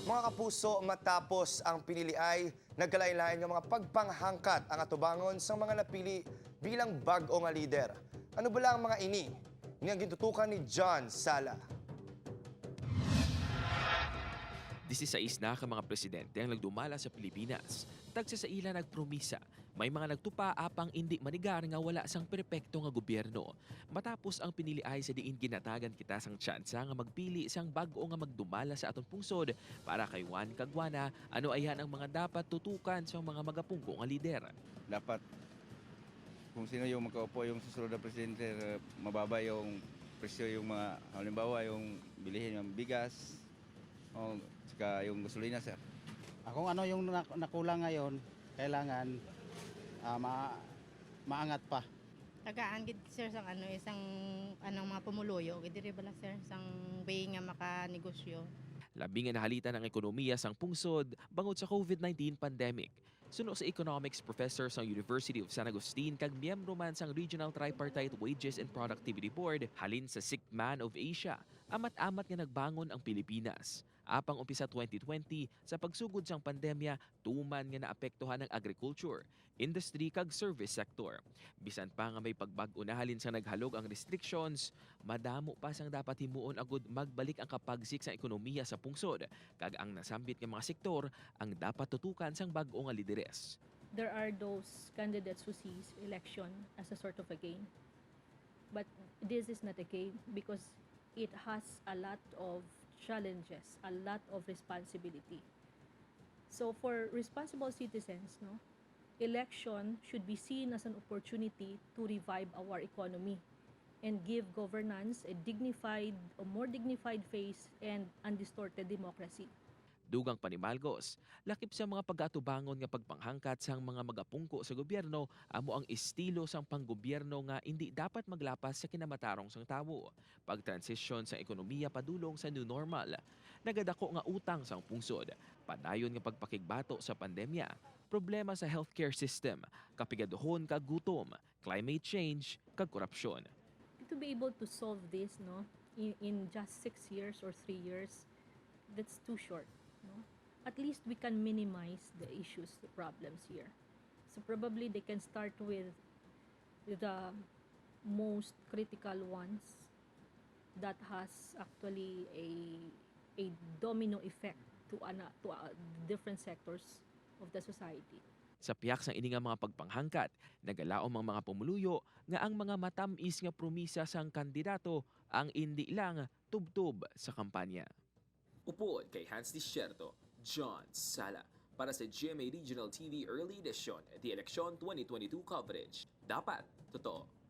Mga kapuso, matapos ang pinili ay nagkalain-lain ng mga pagpanghangkat ang atubangon sa mga napili bilang bag-o nga lider. Ano ba lang ang mga ini? Ini ang gintutukan ni John Sala. 16 na ka mga presidente ang nagdumala sa Pilipinas. Tagsa sa ila nagpromisa, may mga nagtupa apang hindi manigar nga wala sang perpekto nga gobyerno. Matapos ang pinili ay sa diin ginatagan kita sang tsansa nga magpili sang bag-o nga magdumala sa aton pungsod para kay Juan Caguana, ano ayan ang mga dapat tutukan sa mga magapungko nga lider. Dapat kung sino yung magkaupo yung susunod na presidente, mababa yung presyo yung mga, halimbawa yung bilihin yung bigas, o saka yung gasolina, sir. Kung ano yung nakulang ngayon, kailangan maangat pa. Tagaan gid sir sang isang mga pumuluyo gid diri bala sir sang way nga makanegosyo. Labi nga nahalita ng ekonomiya sang pungsod bangod sa COVID-19 pandemic. Suno sa economics professor sa University of San Agustin kag miyembro man sang Regional Tripartite Wages and Productivity Board halin sa Sick Man of Asia, amat-amat nga nagbangon ang Pilipinas. Apang umpisa 2020 sa pagsugod sang pandemya, tuman nga naapektuhan ang agriculture, industry kag service sector. Bisan pa nga may pagbag-o na halin sa naghalog ang restrictions, madamo pa sang dapat himuon agud magbalik ang kapagsik sa ekonomiya sa pungsod, kag ang nasambit nga mga sektor ang dapat tutukan sang bag-o nga lideres. There are those candidates who sees election as a sort of a game. But this is not a game because it has a lot of challenges, a lot of responsibility. So for responsible citizens, election should be seen as an opportunity to revive our economy and give governance a more dignified face and undistorted democracy. Dugang panimalgos, lakip sa mga pag-atubangon nga pagpanghangkat sang mga magapungko sa gobyerno amo ang estilo sang panggobyerno nga hindi dapat maglapas sa kinamatarong sang tawo. Pagtransisyon sa ekonomiya padulong sa new normal, nagadako nga utang sang pungsod, padayon nga pagpakigbato sa pandemya, problema sa healthcare system, kapigaduhon kag gutom, climate change kag korupsyon. To be able to solve this in just 6 years or 3 years, that's too short. At least we can minimize the issues, the problems here. So probably they can start with the most critical ones that has actually a domino effect to different sectors of the society. Sa piyak sang ini nga mga pagpanghangkat, nagalaom ang mga pumuluyo nga ang mga matamis nga promisa sang kandidato ang hindi lang tubtob sa kampanya. Upod kay Hans Discierto, John Sala para sa GMA Regional TV Early Edition, the Election 2022 coverage. Dapat totoo.